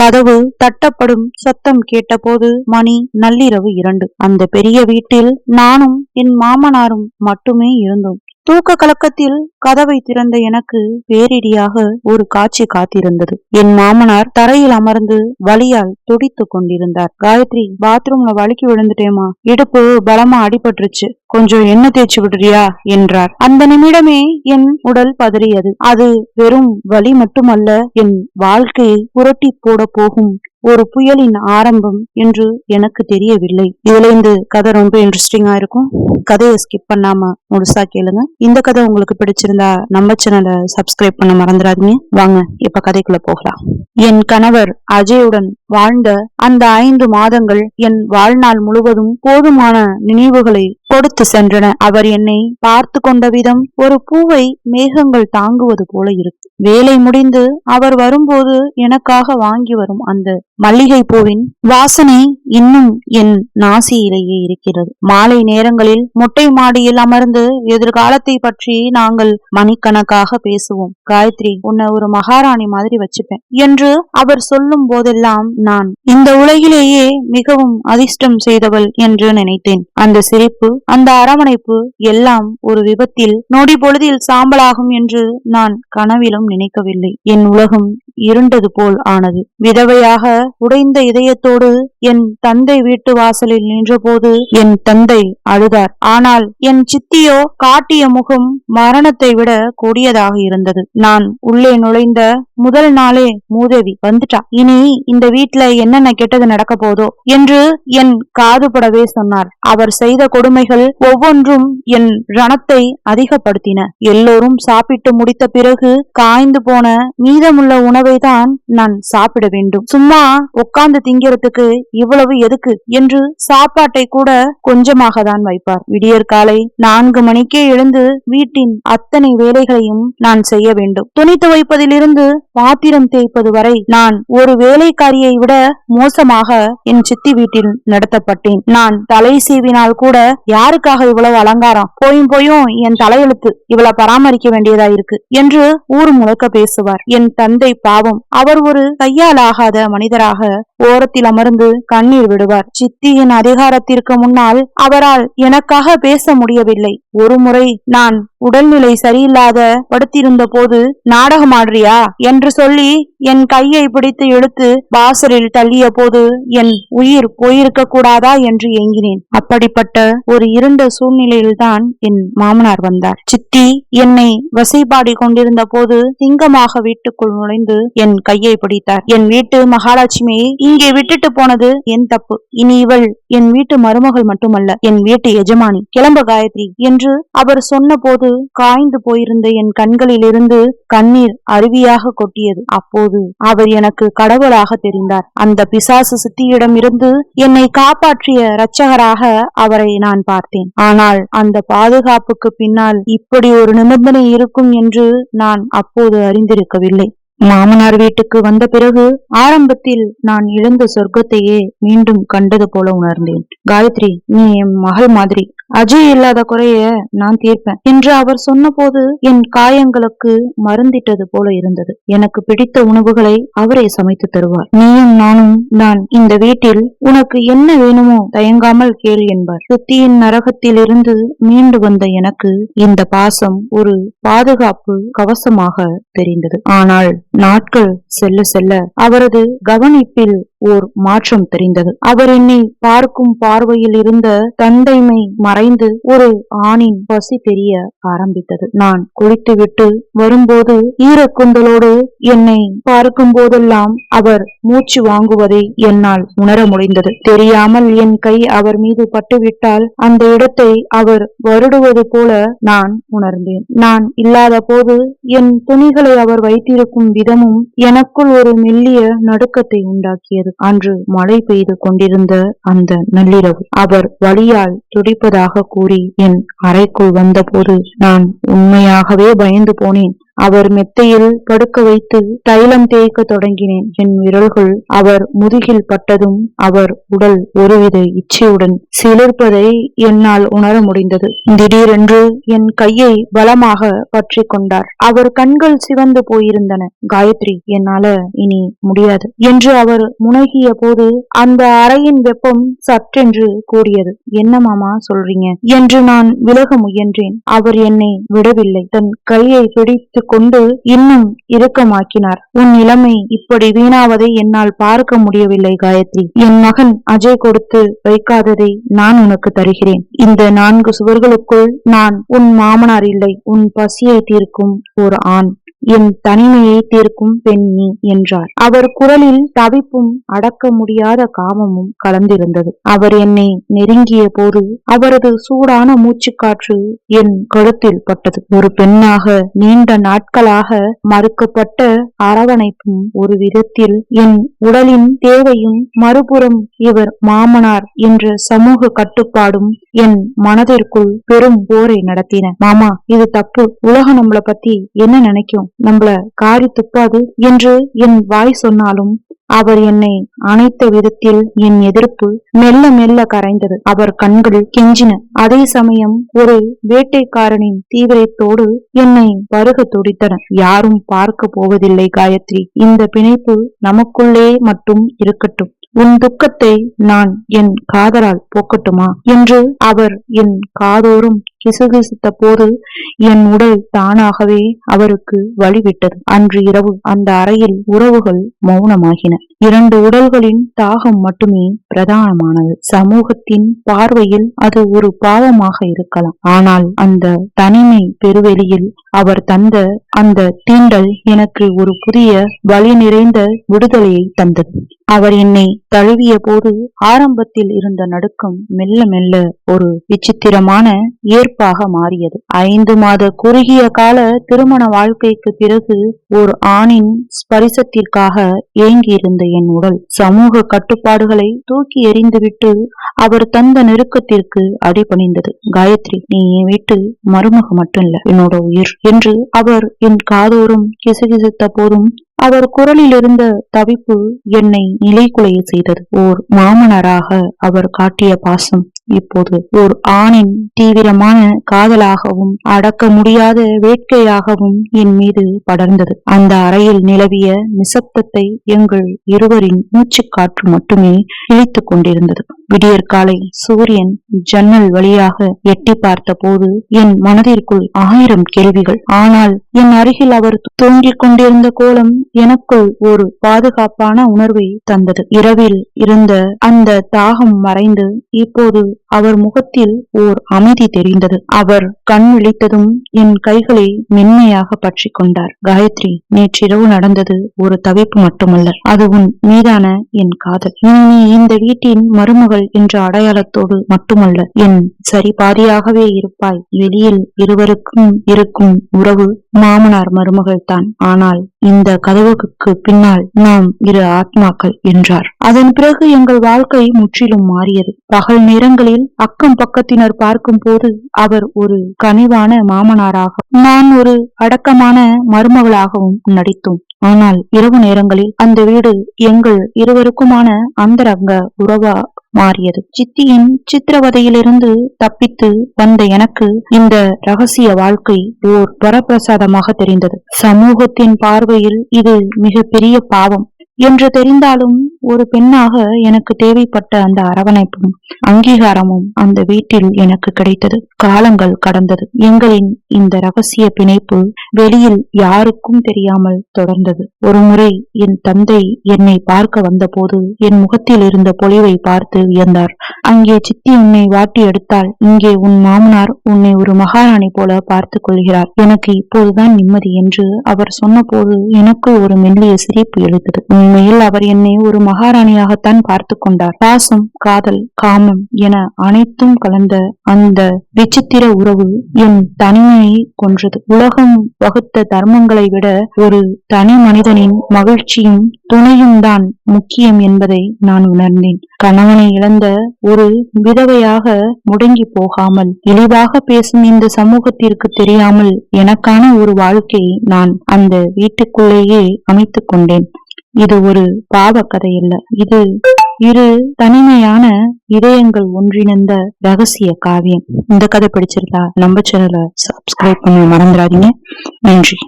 கதவு தட்டப்படும் சத்தம் கேட்டபோது மணி நள்ளிரவு 2. அந்த பெரிய வீட்டில் நானும் என் மாமனாரும் மட்டுமே இருந்தோம். தூக்க கலக்கத்தில் கதவை திறந்த எனக்கு பேரிடியாக ஒரு காட்சி காத்திருந்தது. என் மாமனார் தரையில் அமர்ந்து வலியால் துடித்து கொண்டிருந்தார். காயத்ரி, பாத்ரூம்ல வலிக்கு விழுந்துட்டேமா, இடுப்பு பலமா அடிபட்டுருச்சு, கொஞ்சம் எண்ணெய் தேய்ச்சி விடுறியா என்றார். அந்த நிமிடமே என் உடல் பதறியது. அது வெறும் வலி மட்டுமல்ல, என் வாழ்க்கையை புரட்டி போட போகும் ஒரு புயலின் ஆரம்பம் என்று எனக்கு தெரியவில்லை. இதுல இருந்து கதை ரொம்ப இன்ட்ரெஸ்டிங்கா இருக்கும். கதையை ஸ்கிப் பண்ணாம முழுசா கேளுங்க. இந்த கதை உங்களுக்கு பிடிச்சிருந்தா நம்ம சேனலை சப்ஸ்கிரைப் பண்ண மறந்துடாதீங்க. வாங்க இப்ப கதைக்குள்ள போகலாம். என் கணவர் அஜயுடன் வாழ்ந்த அந்த 5 மாதங்கள் என் வாழ்நாள் முழுவதும் போதுமான நினைவுகளை கொடுத்து சென்றன. அவர் என்னை பார்த்து கொண்ட விதம் ஒரு பூவை மேகங்கள் தாங்குவது போல இருக்கு. வேலை முடிந்து அவர் வரும்போது எனக்காக வாங்கி வரும் அந்த மல்லிகை பூவின் வாசனை இன்னும் என் நாசியிலேயே இருக்கிறது. மாலை நேரங்களில் மொட்டை மாடியில் அமர்ந்து எதிர்காலத்தை பற்றி நாங்கள் மணிக்கணக்காக பேசுவோம். காயத்ரி, உன்னை ஒரு மகாராணி மாதிரி வச்சுப்பேன் என்று அவர் சொல்லும் போதெல்லாம் நான் இந்த உலகிலேயே மிகவும் அதிர்ஷ்டம் செய்தவள் என்று நினைத்தேன். அந்த சிரிப்பு, அந்த அரவணைப்பு எல்லாம் ஒரு விபத்தில் நொடி பொழுதில் சாம்பலாகும் என்று நான் கனவிலும் நினைக்கவில்லை. என் உலகம் இருண்டது போல் ஆனது. விதவையாக உடைந்த இதயத்தோடு என் தந்தை வீட்டு வாசலில் நின்றபோது என் தந்தை அழுதார். ஆனால் என் சித்தியோ காட்டிய முகம் மரணத்தை விட கொடியதாக இருந்தது. நான் உள்ளே நுழைந்த முதல் நாளே மூதேவி வந்துட்டா, இனி இந்த வீட்டுல என்னென்ன கெட்டது நடக்க போதோ என்று என் காதுபடவே சொன்னார். அவர் செய்த கொடுமைகள் ஒவ்வொன்றும் என் ரணத்தை அதிகப்படுத்தின. எல்லோரும் சாப்பிட்டு முடித்த பிறகு காய்ந்து போன மீதமுள்ள உணவை தான் நான் சாப்பிட வேண்டும். சும்மா உட்கார்ந்து திங்கிறதுக்கு இவ்வளவு எதுக்கு என்று சாப்பாட்டை கூட கொஞ்சமாக தான் வைப்பார். விடியற் காலை 4 மணிக்கே எழுந்து வீட்டின் அத்தனை வேலைகளையும் நான் செய்ய வேண்டும். துணி துவைப்பதிலிருந்து பாத்திரம் தேய்ப்பது வரை நான் ஒரு வேலைக்காரியை விட மோசமாக என் சித்தி வீட்டில் நடத்தப்பட்டேன். நான் தலை சீவினால் கூட யாருக்காக இவ்வளவு அலங்காரம், போயும் என் தலையெழுத்து, இவளை பராமரிக்க வேண்டியதா இருக்கு என்று ஊர் முழுக்க பேசுவார். என் தந்தை பாவம், அவர் ஒரு கையாலாகாத மனிதராக ஓரத்தில் அமர்ந்து கண்ணீர் விடுவார். சித்தியின் அதிகாரத்திற்கு முன்னால் அவரால் எனக்காக பேச முடியவில்லை. ஒரு முறை நான் உடல்நிலை சரியில்லாத படுத்திருந்த போது நாடகம் ஆடுறியா என்று சொல்லி என் கையை பிடித்து இழுத்து வாசலில் தள்ளிய போது என் உயிர் போயிருக்க கூடாதா என்று ஏங்கினேன். அப்படிப்பட்ட ஒரு இருண்ட சூழ்நிலையில்தான் என் மாமனார் வந்தார். சித்தி என்னை வசைபாடி கொண்டிருந்த போது சிங்கமாக வீட்டுக்குள் நுழைந்து என் கையை பிடித்தார். என் வீட்டு மகாலட்சுமியை இங்கே விட்டுட்டு போனது என் தப்பு. இனி இவள் என் வீட்டு மருமகள் மட்டுமல்ல, என் வீட்டு எஜமானி. கிளம்ப காயத்ரி என்று அவர் சொன்ன போது காய்ந்து போயிருந்த என் கண்களில் இருந்து கண்ணீர் அருவியாக கொட்டியது. அப்போது அவர் எனக்கு கடவுளாக தெரிந்தார். அந்த பிசாசு சித்தியிடம் இருந்து என்னை காப்பாற்றிய இரட்சகராக அவரை நான் பார்த்தேன். ஆனால் அந்த பாதுகாப்புக்கு பின்னால் இப்படி ஒரு நிபந்தனை இருக்கும் என்று நான் அப்போது அறிந்திருக்கவில்லை. மாமனார் வீட்டுக்கு வந்த பிறகு ஆரம்பத்தில் நான் இழந்த சொர்க்கத்தையே மீண்டும் கண்டது போல உணர்ந்தேன். காயத்ரி, நீ என் மகள் மாதிரி, அஜய் இல்லாத குறைய நான் தீர்ப்பேன் என்று அவர் சொன்ன போது என் காயங்களுக்கு மருந்திட்டது போல இருந்தது. எனக்கு பிடித்த உணவுகளை அவரே சமைத்து தருவார். நீயும் நானும் நான் இந்த வீட்டில் உனக்கு என்ன வேணுமோ தயங்காமல் கேள் என்பார். சுத்தியின் நரகத்தில் இருந்து மீண்டு வந்த எனக்கு இந்த பாசம் ஒரு பாதுகாப்பு கவசமாக தெரிந்தது. ஆனால் நாட்கள் செல்ல செல்ல அவரது கவனிப்பில் ஓர் மாற்றம் தெரிந்தது. அவர் என்னை பார்க்கும் பார்வையில் இருந்த தந்தைமை மறைந்து ஒரு ஆணின் பசி தெரிய ஆரம்பித்தது. நான் குளித்துவிட்டு வரும்போது ஈரக்குந்தலோடு என்னை பார்க்கும் போதெல்லாம் அவர் மூச்சு வாங்குவதை என்னால் உணர முடிந்தது. தெரியாமல் என் கை அவர் மீது பட்டுவிட்டால் அந்த இடத்தை அவர் வருடுவது போல நான் உணர்ந்தேன். நான் இல்லாத போது என் துணிகளை அவர் வைத்திருக்கும் விதமும் எனக்குள் ஒரு மெல்லிய நடுக்கத்தை உண்டாக்கியது. அன்று மழை பெய்து கொண்டிருந்த அந்த நள்ளிரவு அவர் வலியால் துடிப்பதாக கூறி என் அறைக்குள் வந்தபோது நான் உண்மையாகவே பயந்து போனேன். அவர் மெத்தையில் படுக்க வைத்து தைலம் தேய்க்க தொடங்கினேன். என் விரல்கள் அவர் முதுகில் பட்டதும் அவர் உடல் ஒருவித இச்சையுடன் சிலிர்ப்பதை என்னால் உணர முடிந்தது. திடீரென்று என் கையை பலமாக பற்றி கொண்டார். அவர் கண்கள் சிவந்து போயிருந்தன. காயத்ரி, என்னால இனி முடியாது என்று அவர் முனகிய போது அந்த அறையின் வெப்பம் சற்றென்று கூடியது. என்ன மாமா சொல்றீங்க என்று நான் விலக முயன்றேன். அவர் என்னை விடவில்லை. தன் கையை பிடித்து கொண்டு இன்னும் இறுக்கமாக்கினார். உன் நிலைமை இப்படி வீணாவதை என்னால் பார்க்க முடியவில்லை காயத்ரி. என் மகன் அஜய் கொடுத்து வைக்காததை நான் உனக்கு தருகிறேன். இந்த 4 சுவர்களுக்குள் நான் உன் மாமனார் இல்லை, உன் பசியை தீர்க்கும் ஒரு ஆண், என் தனிமையை தீர்க்கும் பெண் நீ என்றார். அவர் குரலில் தவிப்பும் அடக்க முடியாத காமமும் கலந்திருந்தது. அவர் என்னை நெருங்கிய போது அவரது சூடான மூச்சுக்காற்று என் கழுத்தில் பட்டது. ஒரு பெண்ணாக நீண்ட நாட்களாக மறுக்கப்பட்ட அரவணைப்பும் ஒரு விதத்தில் என் உடலின் தேவையும், மறுபுறம் இவர் மாமனார் என்ற சமூக கட்டுப்பாடும் என் மனதிற்குள் பெரும் போரை நடத்தின. மாமா, இது தப்பு. உலகம் நம்மளை பத்தி என்ன நினைக்கும்? நம்மள காரி துப்பாது என்று என் வாய் சொன்னாலும் அவர் என்னை அணைத்த விதத்தில் என் எதிர்ப்பு மெல்ல மெல்ல கரைந்தது. அவர் கண்கள் கெஞ்சின. அதே சமயம் ஒரு வேட்டைக்காரனின் தீவிரத்தோடு என்னை பருக துடித்தன. யாரும் பார்க்க போவதில்லை காயத்ரி. இந்த பிணைப்பு நமக்குள்ளே மட்டும் இருக்கட்டும். உன் துக்கத்தை நான் என் காதலால் போக்கட்டுமா என்று அவர் என் காதோறும் கிசுகிசுத்த போது என் உடல் தானாகவே அவருக்கு வழிவிட்டது. அன்று இரவு அந்த அறையில் உறவுகள் மௌனமாகின. 2 உடல்களின் தாகம் மட்டுமே பிரதானமானது. சமூகத்தின் பார்வையில் அது ஒரு பாவமாக இருக்கலாம். ஆனால் அந்த தனிமை பெருவெளியில் அவர் தந்த அந்த தீண்டல் எனக்கு ஒரு புதிய வலி நிறைந்த விடுதலையை தந்தது. அவர் என்னை தழுவிய போது ஆரம்பத்தில் இருந்த நடுக்கம் மெல்ல மெல்ல ஒரு விசித்திரமான ஏற்பாக மாறியது. 5 மாத குறுகிய கால திருமண வாழ்க்கைக்கு பிறகு ஒரு ஆணின் ஸ்பரிசத்திற்காக ஏங்கியிருந்த என் உடல் சமூக கட்டுப்பாடுகளை தூக்கி எறிந்துவிட்டு அவர் தந்த நெருக்கத்திற்கு அடிபணிந்தது. காயத்ரி, நீ என் வீட்டு மருமக மட்டும் இல்ல, என்னோட உயிர் என்று அவர் என் காதோறும் கிசுகிசுத்த போதும் அவர் குரலில் இருந்த தவிப்பு என்னை நிலைகுலைய செய்தது. ஓர் மாமனராக அவர் காட்டிய பாசம் இப்போது ஓர் ஆணின் தீவிரமான காதலாகவும் அடக்க முடியாத வேட்கையாகவும் என் மீது படர்ந்தது. அந்த அறையில் நிலவிய நிசப்தத்தை எங்கள் இருவரின் மூச்சுக்காற்று மட்டுமே இழுத்து கொண்டிருந்தது. விடியற்காலை சூரியன் ஜன்னல் வழியாக எட்டி பார்த்த போது என் மனதிற்குள் 1000 கேள்விகள். ஆனால் என் அருகில் அவர் தூங்கிக் கொண்டிருந்த கோலம் எனக்குள் ஒரு பாதுகாப்பான உணர்வை தந்தது. இரவில் இருந்த அந்த தாகம் மறைந்து இப்போது அவர் முகத்தில் ஓர் அமைதி தெரிந்தது. அவர் கண் விழித்ததும் என் கைகளை மென்மையாக பற்றி கொண்டார். காயத்ரி, நேற்றிரவு நடந்தது ஒரு தவிப்பு மட்டுமல்ல, அது உன் மீதான என் காதல். நீ இந்த வீட்டின் மருமகள் என்ற அடையாளத்தோடு மட்டுமல்ல, என் சரி பாதியாகவே இருப்பாய். வெளியில் இருவருக்கும் இருக்கும் உறவு மாமனார் மருமகள் தான். ஆனால் இந்த கதவுக்கு பின்னால் நாம் 2 ஆத்மாக்கள் என்றார். அதன் பிறகு எங்கள் வாழ்க்கை முற்றிலும் மாறியது. பகல் நேரங்களில் அக்கம் பக்கத்தினர் பார்க்கும் போது அவர் ஒரு கனிவான மாமனாராக, நான் ஒரு அடக்கமான மருமகளாகவும் நடித்தோம். ஆனால் இரவு நேரங்களில் அந்த வீடு எங்கள் இருவருக்குமான அந்தரங்க உறவா மாறியது. சித்தியின் சித்திரவதையிலிருந்து தப்பித்து வந்த எனக்கு இந்த ரகசிய வாழ்க்கை ஓர் வரப்பிரசாதமாக தெரிந்தது. சமூகத்தின் பார்வையில் இது மிக பெரிய பாவம் என்று தெரிந்தாலும் ஒரு பெண்ணாக எனக்கு தேவைப்பட்ட அந்த அரவணைப்பும் அங்கீகாரமும் அந்த வீட்டில் எனக்கு கிடைத்தது. காலங்கள் கடந்தது. எங்களின் இந்த ரகசிய பிணைப்பு வெளியில் யாருக்கும் தெரியாமல் தொடர்ந்தது. ஒரு முறை என் தந்தை என்னை பார்க்க வந்த போது என் முகத்தில் இருந்த பொலிவை பார்த்து வியந்தார். அங்கே சித்தி உன்னை வாட்டி எடுத்தால், இங்கே உன் மாமனார் உன்னை ஒரு மகாராணி போல பார்த்து கொள்கிறார். எனக்கு இப்போதுதான் நிம்மதி என்று அவர் சொன்ன போது எனக்கு ஒரு மெல்லிய சிரிப்பு எழுந்தது. உண்மையில் அவர் என்னை ஒரு மகாராணியாகத்தான் பார்த்து கொண்டார். பாசம், காதல், காமம் என அனைத்தும் கலந்த அந்த விசித்திர உறவு என் தனிமையை கொன்றது. உலகம் வகுத்த தர்மங்களை விட ஒரு தனி மனிதனின் மகிழ்ச்சியும் துணையும் தான் முக்கியம் என்பதை நான் உணர்ந்தேன். கணவனை இழந்த ஒரு விதவையாக முடங்கி போகாமல், இழிவாக பேசும் இந்த சமூகத்திற்கு தெரியாமல் எனக்கான ஒரு வாழ்க்கையை நான் அந்த வீட்டுக்குள்ளேயே அமைத்துக் கொண்டேன். இது ஒரு பாவ கதை அல்ல, இது இரு தனிமையான இதயங்கள் ஒன்றிணைந்த ரகசிய காவியம். இந்த கதை பிடிச்சிருந்தா நம்ம சேனலை சப்ஸ்கிரைப் பண்ண மறந்துடாதீங்க. நன்றி.